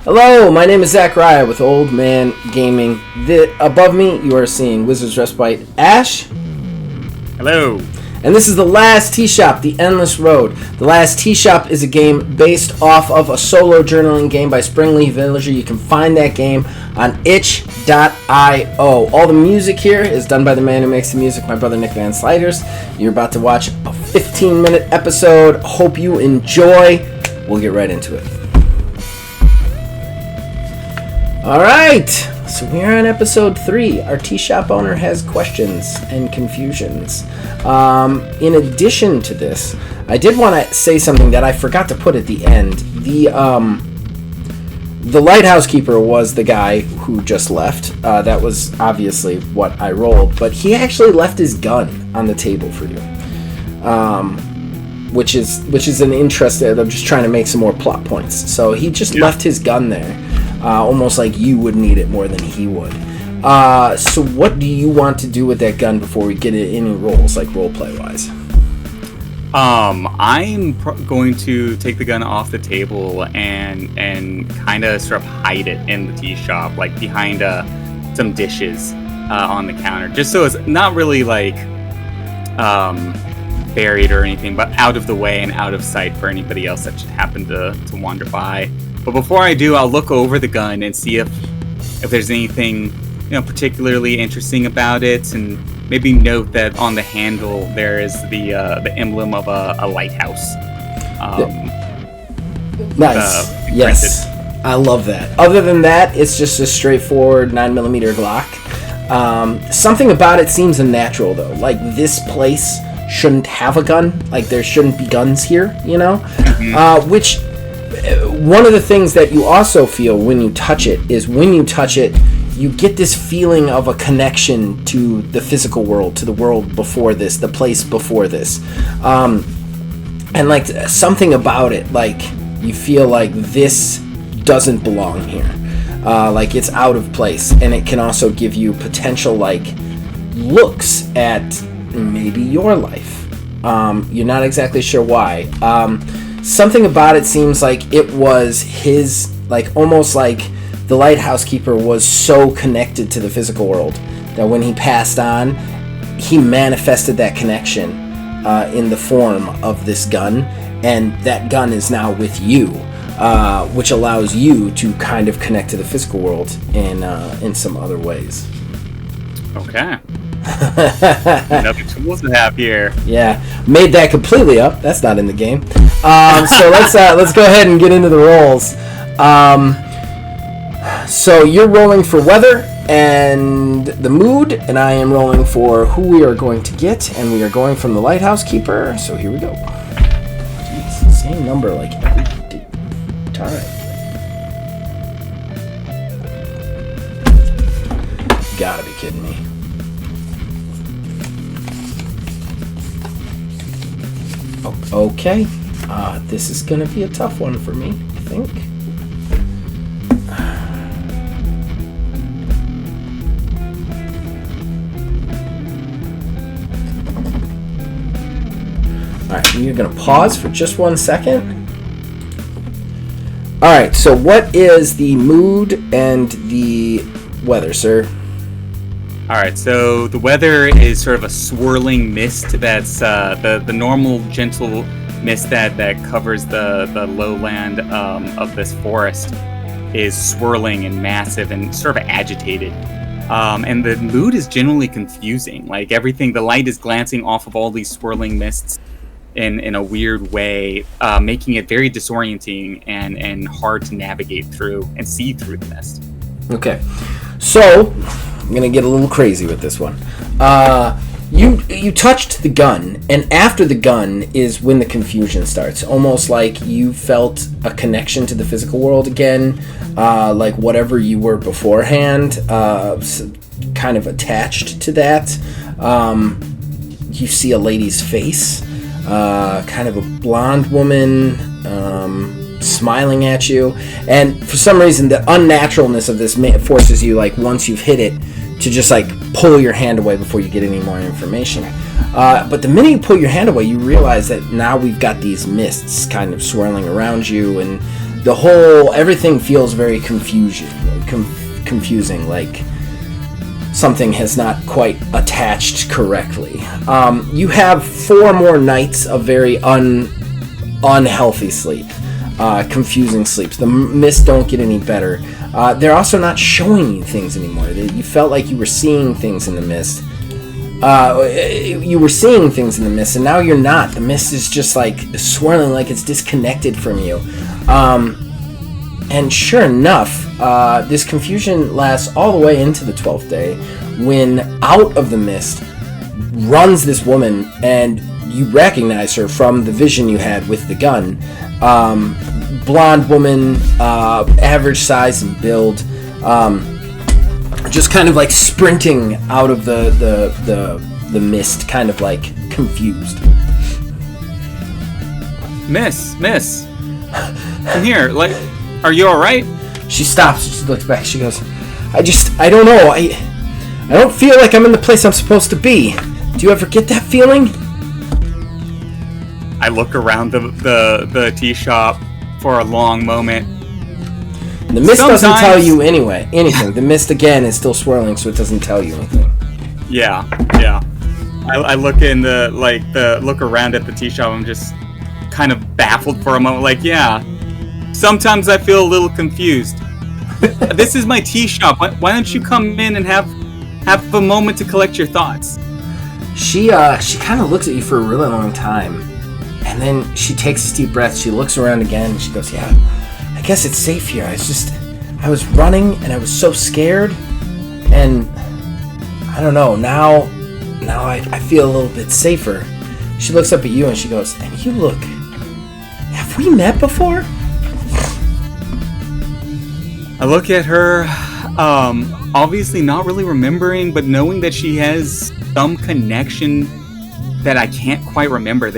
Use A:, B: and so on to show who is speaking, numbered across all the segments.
A: Hello, my name is Zachariah with Old Man Gaming. Above me, you are seeing Wizard's Respite Ash.
B: Hello.
A: And this is The Last Tea Shop, The Endless Road. The Last Tea Shop is a game based off of a solo journaling game by Springleaf Villager. You can find that game on itch.io. All the music here is done by the man who makes the music, my brother Nick Van Sliders. You're about to watch a 15-minute episode. Hope you enjoy. We'll get right into it. Alright, so we're on episode 3. Our tea shop owner has questions and confusions. In addition to this, I did want to say something that I forgot to put at the end. The lighthouse keeper was the guy who just left. That was obviously what I rolled, but he actually left his gun on the table for you. Which is an interest that I'm just trying to make some more plot points. So he just left his gun there. Almost like you would need it more than he would. So what do you want to do with that gun before we get it any rolls, like roleplay wise?
B: I'm going to take the gun off the table and kind of sort of hide it in the tea shop, like behind some dishes on the counter, just so it's not really like buried or anything, but out of the way and out of sight for anybody else that should happen to wander by. But before I do, I'll look over the gun and see if there's anything, particularly interesting about it, and maybe note that on the handle there is the emblem of a lighthouse.
A: Nice. Yes, I love that. Other than that, it's just a straightforward 9mm Glock. Something about it seems unnatural though. Like this place shouldn't have a gun. Like there shouldn't be guns here. Mm-hmm. Which. One of the things that you also feel when you touch it is you get this feeling of a connection to the physical world, to the world before this, the place before this. And like something about it, like you feel like this doesn't belong here. Like it's out of place, and it can also give you potential like looks at maybe your life. You're not exactly sure why. Something about it seems like it was his, like almost like the lighthouse keeper was so connected to the physical world that when he passed on, he manifested that connection in the form of this gun, and that gun is now with you, which allows you to kind of connect to the physical world in some other ways.
B: Okay. Another tools to have here.
A: Yeah, made that completely up. That's not in the game. So let's go ahead and get into the rolls. So you're rolling for weather and the mood, and I am rolling for who we are going to get, and we are going from the lighthouse keeper. So here we go. Jeez, same number like every time. Gotta be kidding me. Okay, this is going to be a tough one for me, I think. Alright, you're going to pause for just 1 second. Alright, so what is the mood and the weather, sir?
B: Alright, so the weather is sort of a swirling mist that's the normal gentle mist that covers the lowland of this forest is swirling and massive and sort of agitated. And the mood is generally confusing. Like everything, the light is glancing off of all these swirling mists in a weird way, making it very disorienting and hard to navigate through and see through the mist.
A: Okay, so I'm gonna get a little crazy with this one. You touched the gun, and after the gun is when the confusion starts. Almost like you felt a connection to the physical world again, like whatever you were beforehand, kind of attached to that. You see a lady's face, kind of a blonde woman, smiling at you, and for some reason the unnaturalness of this forces you, like once you've hit it, to just like pull your hand away before you get any more information. But the minute you pull your hand away, you realize that now we've got these mists kind of swirling around you, and everything feels very confusing, like something has not quite attached correctly. You have 4 more nights of very unhealthy sleep, confusing sleeps. The mists don't get any better. They're also not showing you things anymore. You felt like you were seeing things in the mist. You were seeing things in the mist, and now you're not. The mist is just like swirling, like it's disconnected from you. And sure enough, this confusion lasts all the way into the 12th day, when out of the mist runs this woman, and you recognize her from the vision you had with the gun. Blonde woman, average size and build, just kind of like sprinting out of the mist, kind of like confused.
B: Miss, come here. Like, are you all right?
A: She stops. She looks back. She goes, I don't know. I don't feel like I'm in the place I'm supposed to be. Do you ever get that feeling?
B: I look around the tea shop for a long moment.
A: The mist doesn't tell you anything. The mist again is still swirling, so it doesn't tell you anything.
B: Yeah. I look look around at the tea shop. I'm just kind of baffled for a moment. Like, yeah. Sometimes I feel a little confused. This is my tea shop. Why don't you come in and have a moment to collect your thoughts?
A: She kind of looks at you for a really long time, and then she takes a deep breath. She looks around again, and she goes, "Yeah, I guess it's safe here. I was running, and I was so scared, and I don't know. Now I feel a little bit safer." She looks up at you, and she goes, "And you look. Have we met before?"
B: I look at her, obviously not really remembering, but knowing that she has some connection that I can't quite remember.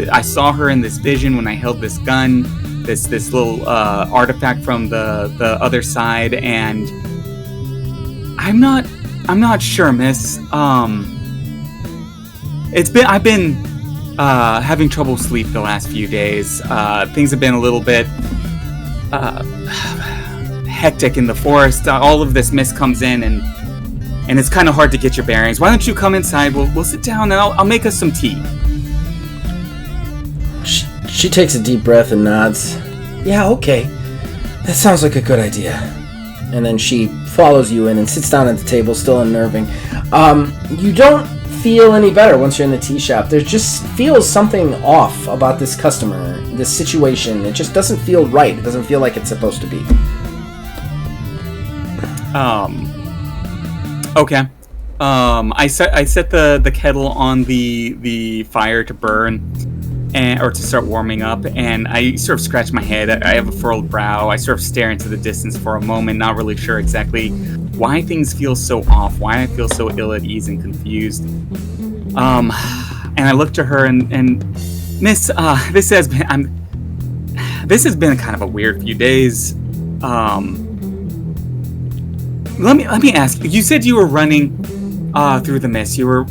B: I saw her in this vision when I held this gun, this little artifact from the other side, and I'm not sure, miss. I've been having trouble sleep the last few days. Things have been a little bit hectic in the forest. All of this mist comes in, and it's kind of hard to get your bearings. Why don't you come inside? We'll sit down, and I'll make us some tea.
A: She takes a deep breath and nods. Yeah, okay. That sounds like a good idea. And then she follows you in and sits down at the table, still unnerving. You don't feel any better once you're in the tea shop. There just feels something off about this customer, this situation. It just doesn't feel right. It doesn't feel like it's supposed to be.
B: Okay. I set the kettle on the fire to burn, or to start warming up, and I sort of scratch my head. I have a furrowed brow. I sort of stare into the distance for a moment, not really sure exactly why things feel so off, why I feel so ill at ease and confused. And I look to her and Miss, this has been kind of a weird few days. Let me ask. You said you were running through the mist. You were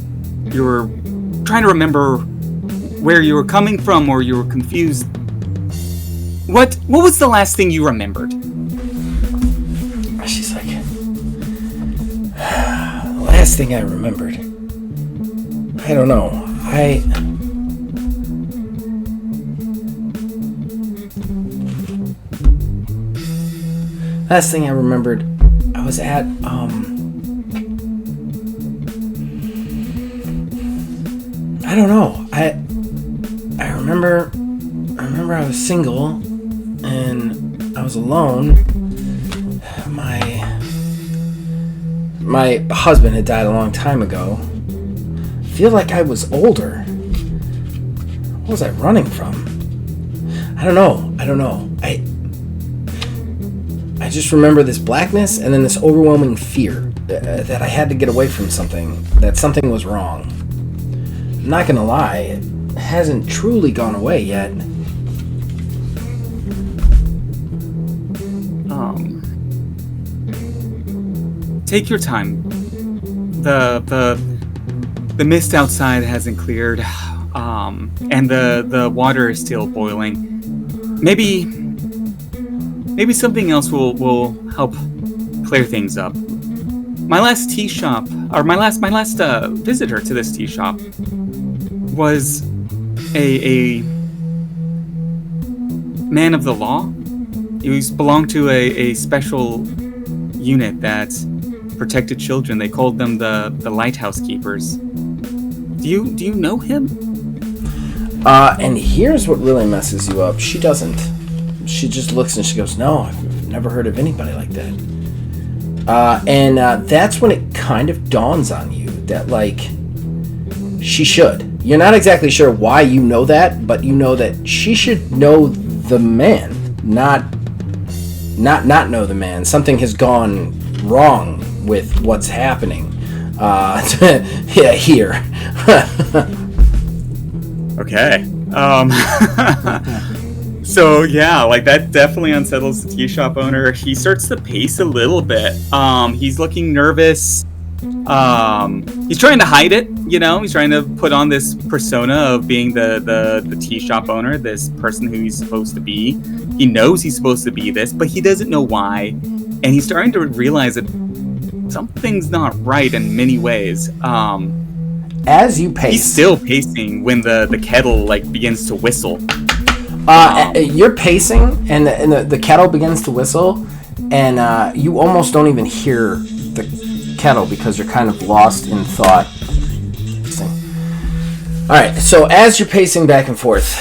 B: trying to remember where you were coming from, or you were confused. What was the last thing you remembered?
A: She's like, the last thing I remembered. I don't know. Last thing I remembered, I was at, I don't know. I remember I was single, and I was alone. My husband had died a long time ago. I feel like I was older. What was I running from? I don't know. I just remember this blackness and then this overwhelming fear that I had to get away from something, that something was wrong. I'm not gonna lie, it hasn't truly gone away yet.
B: Take your time. The mist outside hasn't cleared, and the water is still boiling. Maybe maybe something else will help clear things up. My last tea shop, or my last visitor to this tea shop, was a man of the law. He belonged to a special unit that protected children. They called them the lighthouse keepers. Do you know him?
A: And here's what really messes you up. She doesn't. She just looks and she goes, "No, I've never heard of anybody like that." And that's when it kind of dawns on you that, like, she should. You're not exactly sure why you know that, but you know that she should know the man, not know the man. Something has gone wrong with what's happening. Yeah, here.
B: Okay. So yeah, like that definitely unsettles the tea shop owner. He starts to pace a little bit. He's looking nervous. He's trying to hide it, you know. He's trying to put on this persona of being the tea shop owner, this person who he's supposed to be. He knows he's supposed to be this, but he doesn't know why. And he's starting to realize that something's not right in many ways.
A: As you pace,
B: he's still pacing when the kettle like begins to whistle.
A: You're pacing, and the kettle begins to whistle, and you almost don't even hear the kettle because you're kind of lost in thought. All right, so as you're pacing back and forth,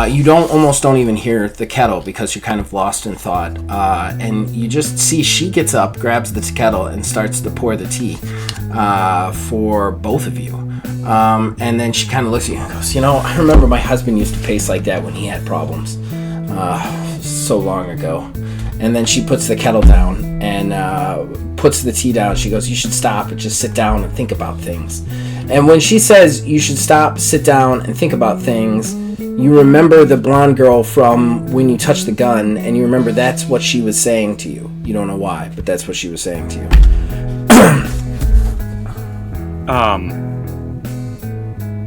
A: you almost don't even hear the kettle because you're kind of lost in thought, and you just see she gets up, grabs the kettle, and starts to pour the tea for both of you. And then she kind of looks at you and goes, "You know, I remember my husband used to pace like that when he had problems, so long ago." And then she puts the kettle down and puts the tea down. She goes, "You should stop and just sit down and think about things." And when she says you should stop, sit down, and think about things, you remember the blonde girl from When You Touch the Gun, and you remember that's what she was saying to you. You don't know why, but that's what she was saying to you.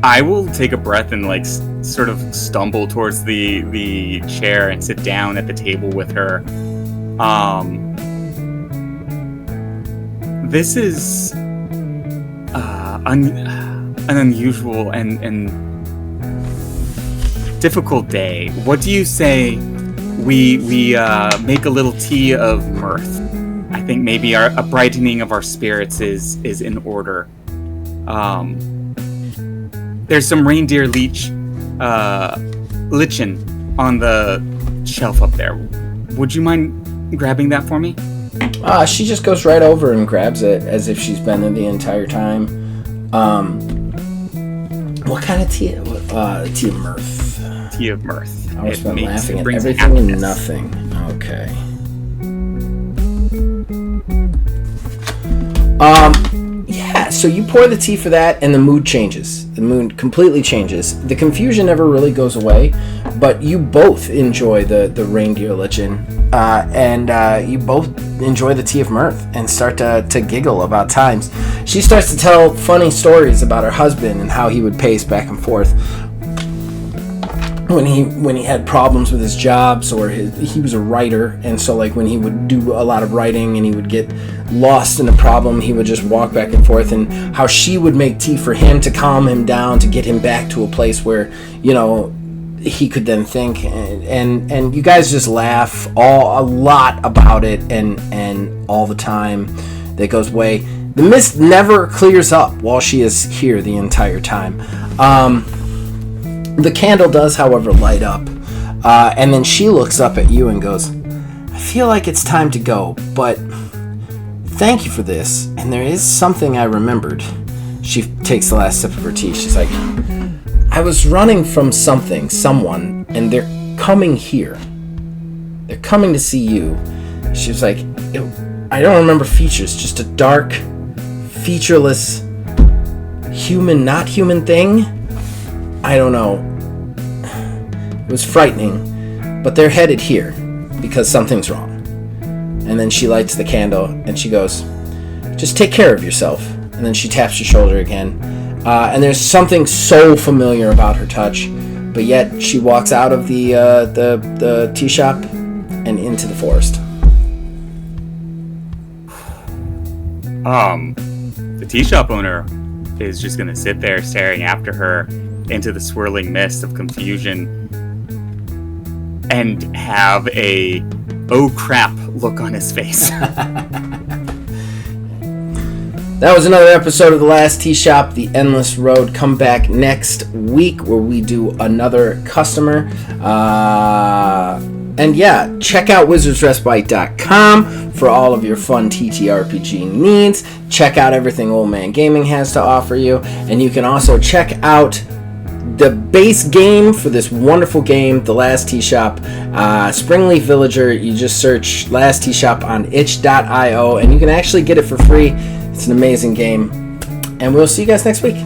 B: I will take a breath and like sort of stumble towards the chair and sit down at the table with her. This is an unusual and difficult day. What do you say we make a little tea of mirth? I think maybe a brightening of our spirits is in order. There's some reindeer lichen on the shelf up there. Would you mind grabbing that for me?
A: She just goes right over and grabs it as if she's been there the entire time. What kind of tea? Tea of mirth.
B: Tea of mirth.
A: I was been laughing at everything and nothing. Okay. Yeah, so you pour the tea for that, and the mood changes. The mood completely changes. The confusion never really goes away, but you both enjoy the reindeer lichen, and you both enjoy the tea of mirth and start to giggle about times. She starts to tell funny stories about her husband and how he would pace back and forth when he had problems with his jobs, or he was a writer, and so like when he would do a lot of writing and he would get lost in a problem, he would just walk back and forth, and how she would make tea for him to calm him down, to get him back to a place where, you know, he could then think, and you guys just laugh a lot about it, and all the time that goes away. The mist never clears up while she is here the entire time. The candle does, however, light up, and then she looks up at you and goes, "I feel like it's time to go, but thank you for this, and there is something I remembered." She takes the last sip of her tea. She's like, "I was running from someone, and they're coming here. They're coming to see you." She was like, "I don't remember features, just a dark, featureless, not human thing. I don't know. It was frightening, but they're headed here because something's wrong." And then she lights the candle and she goes, "Just take care of yourself." And then she taps your shoulder again. And there's something so familiar about her touch, but yet she walks out of the tea shop, and and into the forest.
B: The tea shop owner is just going to sit there staring after her into the swirling mist of confusion and have a oh crap look on his face.
A: That was another episode of The Last Tea Shop, The Endless Road. Come back next week where we do another customer. And yeah, check out wizardsrespite.com for all of your fun TTRPG needs. Check out everything Old Man Gaming has to offer you. And you can also check out the base game for this wonderful game, The Last Tea Shop, Springleaf Villager. You just search Last Tea Shop on itch.io and you can actually get it for free. It's an amazing game. And we'll see you guys next week.